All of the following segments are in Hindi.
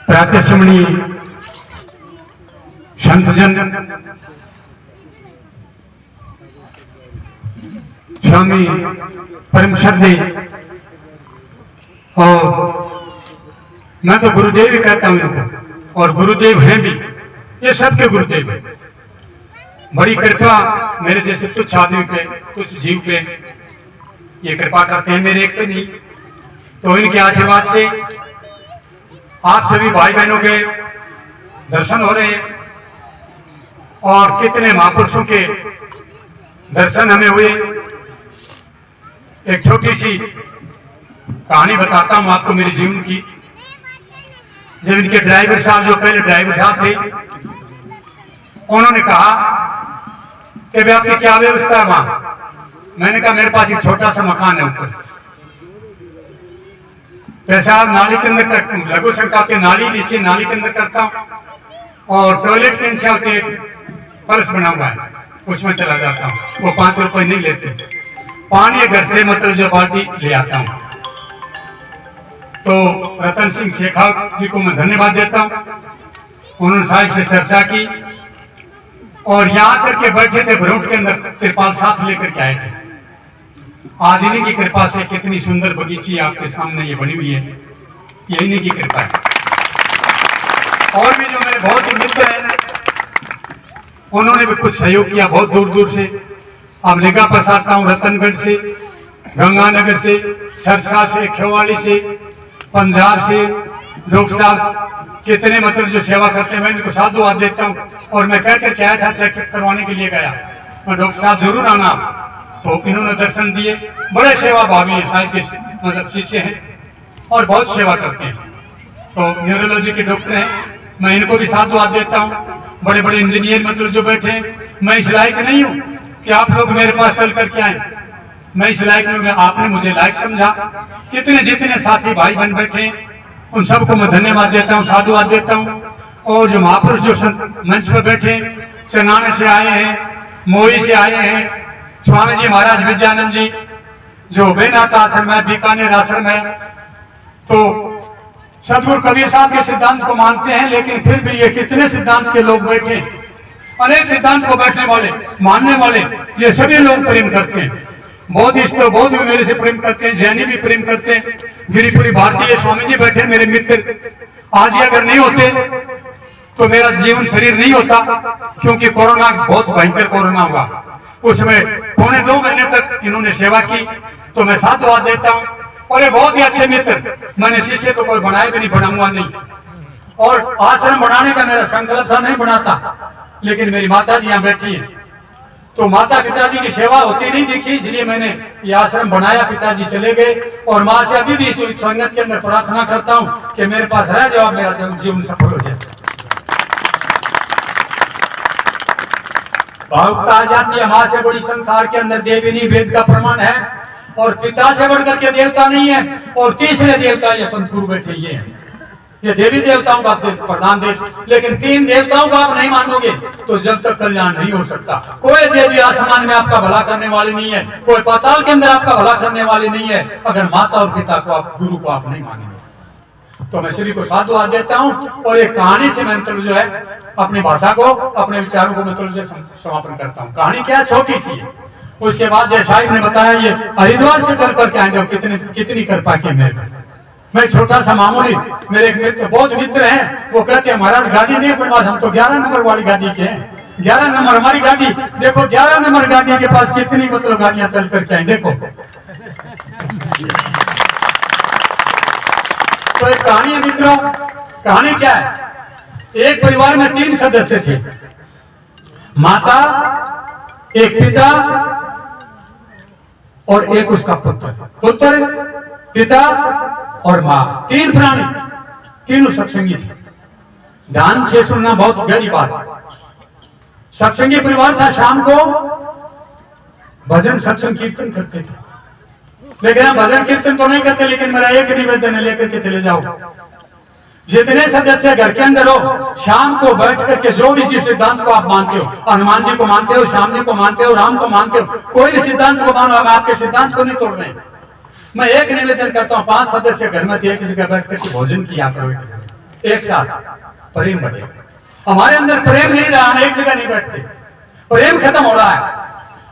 प्रातःश्रमणी संतजन स्वामी परम श्रद्धेय, और मैं तो गुरुदेव ही कहता हूं इनको, और गुरुदेव हैं भी, ये सबके गुरुदेव है। बड़ी कृपा मेरे जैसे तुच्छ आदमी पे, तुच्छ जीव पे ये कृपा करते हैं, मेरे एक पे नहीं। तो इनके आशीर्वाद से आप सभी भाई बहनों के दर्शन हो रहे हैं, और कितने महापुरुषों के दर्शन हमें हुए। एक छोटी सी कहानी बताता हूं आपको मेरे जीवन की। जब इनके ड्राइवर साहब, जो पहले ड्राइवर साहब थे, उन्होंने कहा कि भाई आपकी क्या व्यवस्था है वहां। मैंने कहा मेरे पास एक छोटा सा मकान है ऊपर, पेशाब नाली के अंदर करता हूँ, लघु शंका के नाली नीचे नाली के अंदर करता हूँ, और टॉयलेट के नीचे के फर्श बना हुआ है, उसमें चला जाता हूँ। वो 5 रुपए नहीं लेते, पानी घर से मतलब जो बाल्टी ले आता हूँ। तो रतन सिंह शेखावत जी को मैं धन्यवाद देता हूँ, उन्होंने साहिब से चर्चा की और यहाँ करके बैठे थे भ्रूट के अंदर, तिरपाल साथ लेकर के आए थे। आज इन्हीं की कृपा से कितनी सुंदर बगीची आपके सामने ये बनी हुई है, ये इन्हीं की कृपा है। और भी जो मेरे बहुत ही मित्र हैं, उन्होंने भी कुछ सहयोग किया बहुत दूर दूर से। अब निगाह पसारता हूँ रतनगढ़ से, गंगानगर से, सरसा से, खेवाड़ी से, पंजाब से, डॉक्टर साहब कितने मतलब जो सेवा करते हैं, मैं इनको साधुवाद देता हूँ। और मैं कह कर आया था चेक करवाने के लिए गया, मैं डॉक्टर साहब जरूर आना, तो इन्होंने दर्शन दिए। बड़े सेवा भावी हैं, साहिब के मतलब शिष्य हैं और बहुत सेवा करते हैं। तो न्यूरोलॉजी के डॉक्टर हैं, मैं इनको भी साधुवाद देता हूँ। बड़े बड़े इंजीनियर मतलब जो बैठे हैं, मैं इस लायक नहीं हूँ कि आप लोग मेरे पास चल करके आए, मैं इस लायक नहीं हूँ, आपने मुझे लायक समझा। कितने जितने साथी भाई बहन बैठे हैं, उन सबको मैं धन्यवाद देता हूँ, साधुवाद देता हूँ। और जो महापुरुष जो मंच पर बैठे, चनाने से आए हैं, मोई से आए हैं, स्वामी जी महाराज विजयानंद जी जो बेनाथ आश्रम है, बीकानेर आश्रम है, तो सदगुरु कबीर साहब के सिद्धांत को मानते हैं, लेकिन फिर भी ये कितने सिद्धांत के लोग बैठे, अनेक सिद्धांत को बैठने वाले, मानने वाले, ये सभी लोग प्रेम करते हैं। बौद्धिस्ट तो बौद्ध भी मेरे से प्रेम करते हैं, जैनी भी प्रेम करते हैं, गिरिपुरी भारतीय स्वामी जी बैठे मेरे मित्र। आज ये अगर नहीं होते तो मेरा जीवन शरीर नहीं होता, क्योंकि कोरोना बहुत भयंकर कोरोना हुआ, उसमें 2.25 महीने तक इन्होंने सेवा की। तो मैं साधुवाद देता हूँ। और ये बहुत ही अच्छे मित्र, मैंने शिष्य तो कोई बनाए भी नहीं, बनाऊंगा नहीं। और आश्रम बनाने का मेरा संकल्प था, नहीं बनाता, लेकिन मेरी माता जी यहाँ बैठी है, तो माता पिताजी की सेवा होती नहीं दिखी, इसलिए मैंने ये आश्रम बनाया। पिताजी चले गए, और माँ से अभी भी इस संगत के अंदर प्रार्थना करता हूँ कि मेरे पास रह जाओ, मेरा जीवन सफल हो जाए। भावुकता आ जाती है, माँ से बड़ी संसार के अंदर देवी नहीं, वेद का प्रमाण है, और पिता से बढ़कर के देवता नहीं है। और तीसरे देवता ये संत गुरु बैठे ये हैं, ये देवी देवताओं का प्रधान देव, लेकिन 3 देवताओं को आप नहीं मानोगे तो जब तक कल्याण नहीं हो सकता। कोई देवी आसमान में आपका भला करने वाली नहीं है, कोई पाताल के अंदर आपका भला करने वाली नहीं है, अगर माता और पिता को आप, गुरु को आप नहीं मानेंगे। तो मैं सभी को साधुवाद देता हूँ, और एक कहानी से मैं मतलब जो है अपनी भाषा को, अपने विचारों को मतलब जो समापन करता हूँ। कहानी क्या छोटी सी है, उसके बाद जय साहिब ने बताया ये हरिद्वार से चल करके आए, कितनी कृपा की मेरे। मैं छोटा सा मामूली, मेरे एक मित्र, बहुत मित्र हैं, वो कहते हैं महाराज गाड़ी नहीं अपने पास, हम तो 11 नंबर वाली गाड़ी के हैं, 11 नंबर हमारी गाड़ी। देखो 11 नंबर गाड़ी के पास कितनी मतलब गाड़ियां चल करके आई, देखो। तो एक कहानी है मित्रों, कहानी क्या है, एक परिवार में 3 सदस्य थे, माता, एक पिता और एक उसका पुत्र, पिता और माँ, 3 प्राणी, तीनों सत्संगी थे। ध्यान से सुनना, बहुत गहरी बात। सत्संगी परिवार था, शाम को भजन सत्संग कीर्तन करते थे, लेकिन हम भजन कीर्तन तो नहीं करते, लेकिन मेरा एक निवेदन है, लेकर के चले जाओ। जितने सदस्य घर के अंदर हो, शाम को बैठ करके जो भी जिस सिद्धांत को आप मानते हो, हनुमान जी को मानते हो, श्याम जी को मानते हो, राम को मानते हो, कोई भी सिद्धांत को मानो, हम आपके सिद्धांत को नहीं तोड़ रहे, मैं एक निवेदन करता हूँ, 5 सदस्य घर में एक जगह बैठ करके भोजन किया करो, एक साथ प्रेम बढ़ेगा। हमारे अंदर प्रेम नहीं रहा, हम एक जगह नहीं बैठते, प्रेम खत्म हो रहा है।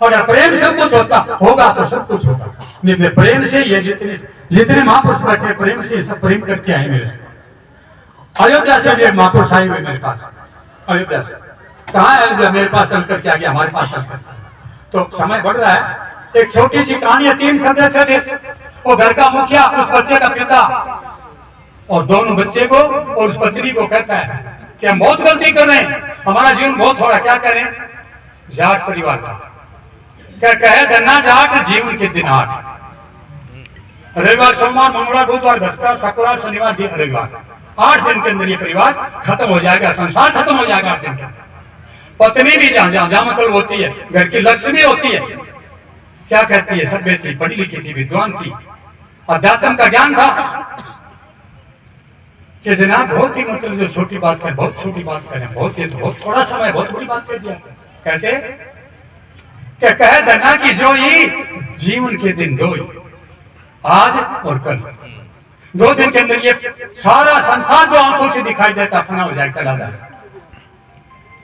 अगर प्रेम सब कुछ होगा तो सब कुछ होगा। प्रेम से ये जितने महापुरुष बैठे प्रेम से सब प्रेम करके आए मेरे से। अयोध्या से भी महापुरुष आए हुए मेरे पास, अयोध्या से। कहाँ है अयोध्या? मेरे पास चल करके आ गया, हमारे पास चल करके। तो समय बढ़ रहा है। एक छोटी सी कहानी है, 3 सदस्य थे, वो घर का मुखिया, उस बच्चे का पिता और दोनों बच्चे को और उस पत्नी को कहता है कि हम बहुत गलती कर रहे हैं, हमारा जीवन बहुत थोड़ा, क्या करें? जाट परिवार था, क्या कहे धन्ना जाट जीवन के दिन 8, रविवार सोमवार मंगलवार बुधवार बृहस्पतिवार शुक्रवार शनिवार रविवार, 8 दिन के अंदर ये परिवार खत्म हो जाएगा, संसार खत्म हो जाएगा 8 दिन के अंदर। पत्नी भी जहां मतलब होती है, घर की लक्ष्मी होती है, क्या कहती है? सभ्य थी, पढ़ी लिखी थी, विद्वान थी, अध्यात्म का ज्ञान था कि जनाब बहुत ही मतलब जो छोटी बात करें, बहुत छोटी बात करें, बहुत ये तो बहुत थोड़ा समय बहुत बड़ी बात कर दिया। कैसे? क्या कहे धना की जोई जीवन के दिन 2, आज और कल, 2 दिन के अंदर ये सारा संसार जो आंखों से दिखाई देता फना हो जाए, चला जाए।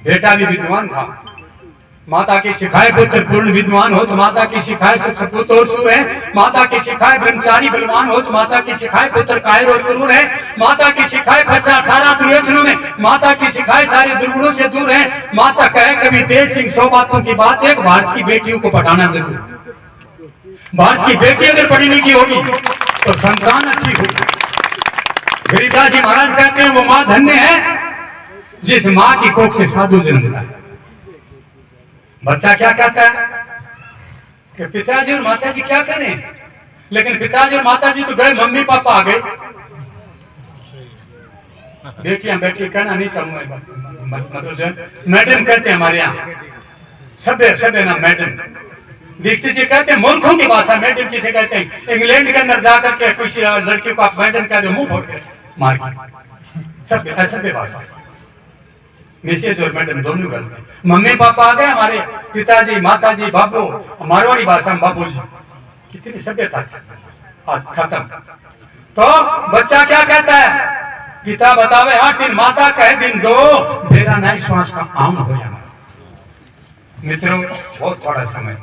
बेटा भी विद्वान था, माता की शिखाए पुत्र पूर्ण विद्वान हो तो माता की शिखाए सत्सपुत और सूर है, माता की शिखाए ब्रह्मचारी बलवान हो तो माता की शिखाए पुत्र कायर और क्रूर है, माता की शिखाए फंसे 18 दुर्योधनों में, माता की शिखाए सारे दुर्गुणों से दूर है। माता कहे कभी तेज सिंह 100 बातों की बात, एक भारत की बेटियों को पढ़ाना जरूर। भारत की बेटी अगर पढ़ी लिखी होगी तो संतान अच्छी होगी। गिरिदास जी महाराज कहते हैं वो माँ धन्य है जिस माँ की कोख से साधु जन्म लेता है। बच्चा क्या कहता है कि पिताजी और माताजी क्या करें, लेकिन पिताजी और माताजी तो गए, मम्मी पापा आ गए। बेटियां बेटी कहना नहीं चाहूंगा, मतलब जो मैडम कहते हैं हमारे यहाँ, सभ्य ना मैडम। दीक्षित जी कहते हैं मूर्खों की भाषा मैडम किसे कहते हैं? इंग्लैंड के अंदर जाकर के किसी लड़की को आप मैडम कह दो, मुंह फोड़ के मार के, सभ्य भाषा। मिसेज और मैडम दोनों गलत है। मम्मी पापा आ गए हमारे, पिताजी माताजी बाबू, मारवाड़ी भाषा में बाबू जी, कितनी सभ्यता आज खत्म। तो बच्चा क्या कहता है? पिता बतावे 8 दिन, माता कहे दिन 2, मेरा नए श्वास का आम हो जाना। मित्रों बहुत थोड़ा समय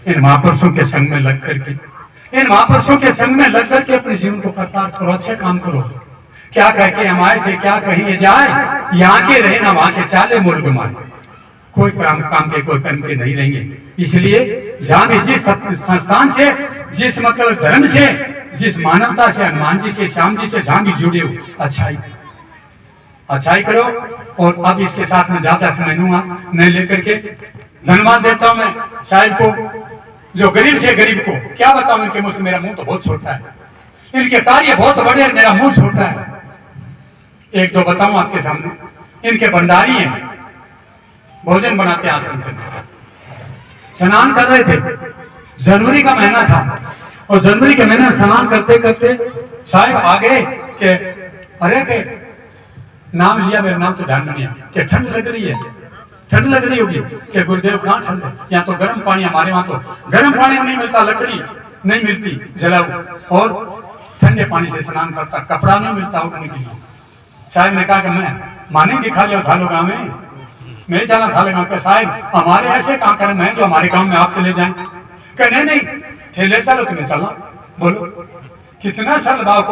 इन महापुरुषों के संग में लग करके, इन महापुरुषों के संग में लग करके अपने जीवन को करता करो, अच्छे काम करो। क्या कह के हम आए थे, क्या कहीं जाए, यहाँ के रहे ना वहां के चाले मुल्क मारे, कोई काम के कोई कर्म के नहीं रहेंगे। इसलिए जहाँ भी जिस संस्थान से, जिस मतलब धर्म से, जिस मानवता से, हनुमान जी से, श्याम जी से जहाँ भी जुड़े हो, अच्छाई करो। और अब इसके साथ में ज्यादा समय लूंगा नहीं लेकर के धन्यवाद देता हूं मैं साहिब को, जो गरीब से गरीब को क्या बताऊं इनके मुझसे, मेरा मुंह तो बहुत छोटा है, इनके कार्य बहुत बड़े हैं, मेरा मुंह छोटा है। 1-2 बताऊं आपके सामने। इनके भंडारी हैं, भोजन बनाते हैं आश्रम के, स्नान कर रहे थे, जनवरी का महीना था, और जनवरी के महीने में स्नान करते करते साहिब आ गए कि अरे के नाम लिया, मेरा नाम तो ध्यान में नहीं आया, कि ठंड लग रही है, ठंड लग रही होगी कि गुरुदेव कहाँ ठंड है, यहाँ तो गर्म पानी, हमारे वहां तो गर्म पानी नहीं मिलता, लकड़ी नहीं मिलती जलाऊ, और ठंडे पानी से स्नान करता, कपड़ा नहीं मिलता उठने के लिए। साहब ने कहा कि मैं माने दिखा लिया थालो गाँव में, मैं चला थाले गाँव के। साहब हमारे ऐसे काम करें, मैं जो हमारे गाँव में आप चले जाएं, कहने नहीं ठेले चलो, तुम्हें चला, बोलो कितना सरल भाव,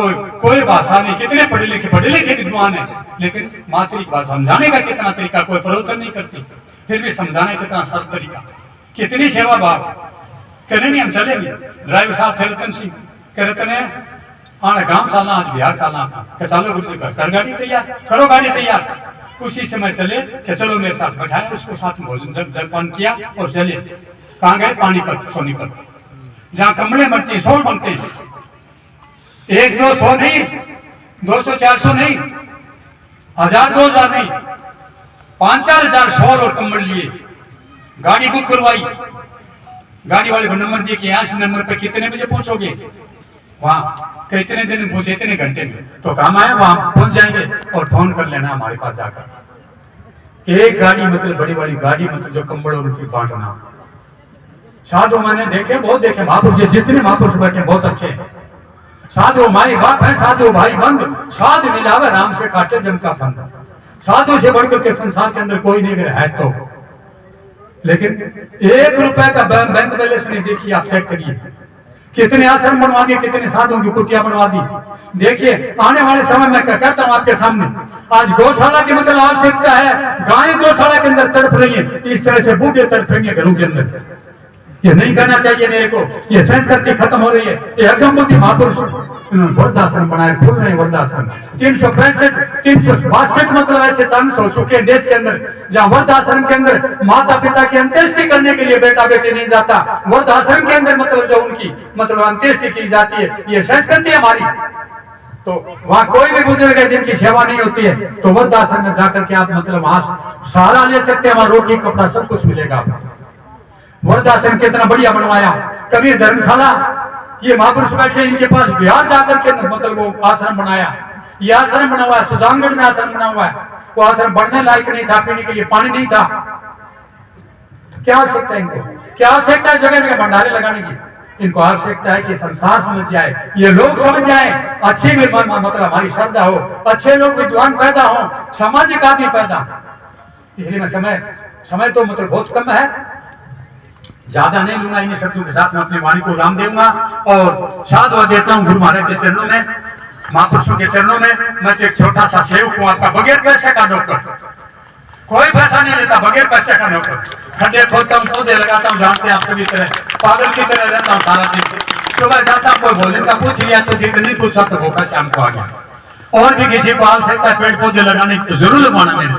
कोई भाषा नहीं, कितने पढ़े लिखे विद्वान है, लेकिन मातृक भाषा समझाने का कितना तरीका, कोई प्रवचन नहीं करती, फिर भी समझाने कितना सरल तरीका, कितनी सेवा भाव। कहने नहीं हम चले नहीं। ड्राइवर साहब थे रतन सिंह, कह रतन है आना गाँव चलना, आज बिहार चलना, चलो गुरु कर गाड़ी तैयार, करो गाड़ी तैयार। उसी समय चले कि चलो मेरे साथ बैठाए, उसको साथ में भोजन जलपान किया और चले। कहाँ गए? पानीपत, सोनीपत, जहाँ कमले बनते हैं, शॉल बनते हैं, 1-200 नहीं, 200-400 नहीं, 1000-2000 नहीं, 5-4 हजार शॉल और कम्बल लिए, गाड़ी बुक करवाई, गाड़ी वाले को नंबर दिए कि यहाँ से नंबर पे कितने बजे पहुंचोगे, वहाँ कितने दिन में पहुंचे, इतने घंटे में, तो काम आया वहां पहुंच जाएंगे और फोन कर लेना हमारे पास जाकर। एक गाड़ी मतलब बड़ी बड़ी गाड़ी मतलब जो कम्बल और उनकी बांटना। साधु मैंने देखे, बहुत देखे महापुरुष, जितने महापुरुष बैठे बहुत अच्छे हैं, साधु माई बाप है, साधु भाई बंद, साध मिलावे राम से काटे जम का फंद। साधु से बढ़कर के संसार के अंदर कोई नहीं है तो, लेकिन 1 रुपए का बैंक बैलेंस नहीं। देखिए आप चेक करिए, कितने आश्रम बनवा दिए, कितने साधुओं की कुटिया बनवा दी। देखिए आने वाले समय में क्या कहता हूं आपके सामने, आज गौशाला की मतलब आवश्यकता है। गाय गौशाला के अंदर तड़प रही है, इस तरह से बूढ़े तड़पेंगे घरों के अंदर। ये नहीं करना चाहिए मेरे को, ये संस्कृति खत्म हो रही है। ये अगम बुद्धि महापुरुष इन्होंने वृद्धाश्रम बनाए, खुल रहे वृद्धाश्रम। 362 मतलब ऐसे चांस हो चुके हैं देश के अंदर, जहाँ वृद्धाश्रम के अंदर माता पिता की अंत्येष्टि करने के लिए बेटा बेटी नहीं जाता, वृद्धाश्रम के अंदर मतलब जो उनकी मतलब अंत्येष्टि की जाती है। ये संस्कृति हमारी। तो वहाँ कोई भी बुजुर्ग है जिनकी सेवा नहीं होती है, तो वृद्धाश्रम में जाकर के आप मतलब वहां सहारा ले सकते हैं, वहां रोटी कपड़ा सब कुछ मिलेगा आपको। वृद्धाश्रम कितना बढ़िया बनवाया, कबीर धर्मशाला, ये महापुरुष बैठे इनके पास बिहार जाकर के मतलब वो आश्रम बनाया। ये आश्रम बना हुआ है, सुजानगढ़ में आश्रम बना हुआ है। वो आश्रम बढ़ने लायक नहीं था, पीने के लिए पानी नहीं था। तो क्या आवश्यकता है इनको, क्या आवश्यकता है जगह जगह भंडारे लगाने की? इनको आवश्यकता है कि संसार समझ जाए, ये लोग समझ जाए, अच्छे में मतलब हमारी श्रद्धा हो, अच्छे लोग विद्वान पैदा हो, सामाजिक आदमी पैदा। इसलिए मैं समय तो मतलब बहुत कम है, ज्यादा नहीं लूंगा। इन शब्दों के साथ मैं अपनी वाणी को राम दूंगा और साधुवाद देता हूँ गुरु महाराज के चरणों में, महापुरुषों के चरणों में। मैं तो एक छोटा सा सेवक हूँ आपका, बगैर पैसे का नौकर, कोई पैसा नहीं लेता, बगैर पैसे का नौकर। खड्डे खोदता हूँ, पौधे लगाता हूँ, जानते हैं आप सभी तरह, पागल की तरह रहता हूँ सारा दिन। सुबह जाता हूँ, कोई भोजन का पूछ लिया तो ठीक, नहीं पूछा तो भूखा शाम को आ गया। और भी किसी को आवश्यकता है पेड़ पौधे लगाने की तो जरूर लगवाना मेरे,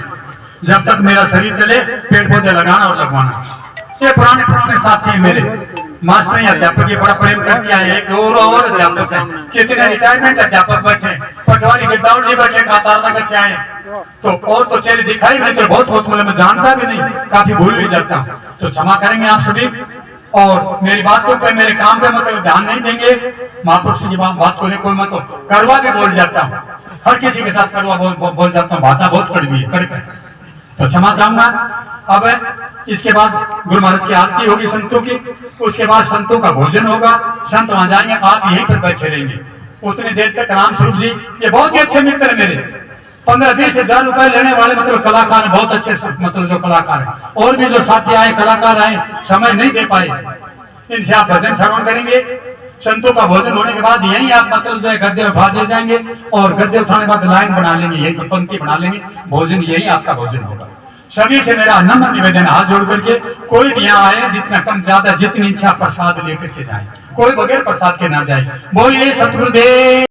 जब तक मेरा शरीर चले पेड़ पौधे लगाना और लगवाना। ये पुराने साथी हैं मेरे, मास्टर या अध्यापक, ये बड़ा प्रेम करके आए। एक और अध्यापक है, कितने रिटायरमेंट अध्यापक बैठे, पटवारी गिरदावरी जी बैठे, कातार नगर से आए। तो और तो चेहरे दिखाई नहीं तो बहुत मतलब मैं जानता भी नहीं, काफी भूल भी जाता हूँ, तो क्षमा करेंगे आप सभी। और मेरी बातों पे, मेरे काम पे मतलब ध्यान नहीं देंगे। महापुरुष जी बात को देखो, मैं तो कड़वा भी बोल जाता हूँ, हर किसी के साथ कड़वा बोल जाता हूँ, भाषा बहुत कड़वी है, कड़क है, तो क्षमा चाहूंगा। अब इसके बाद गुरु महाराज की आरती होगी संतों की, उसके बाद संतों का भोजन होगा, संत वहां जाएंगे, आप यहीं पर बैठे रहेंगे उतनी देर तक। राम स्वरूप जी ये बहुत ही अच्छे मित्र है मेरे, 15-20 हजार रुपए लेने वाले मतलब कलाकार है, बहुत अच्छे मतलब जो कलाकार है। और भी जो साथी आए कलाकार आए, समय नहीं दे पाए, इनसे आप भजन श्रवण करेंगे। संतों का भोजन होने के बाद यही आप मतलब जो है गद्दे उठा दे जाएंगे, और गद्दे उठाने के बाद लाइन बना लेंगे, यही पंक्ति बना लेंगे, भोजन यही आपका भोजन होगा। सभी से मेरा नम्र निवेदन, हाथ जोड़ करके कोई भी यहाँ आए, जितना कम ज्यादा जितनी इच्छा प्रसाद लेकर के जाए, कोई बगैर प्रसाद के ना जाए। बोलिए सतगुरुदेव।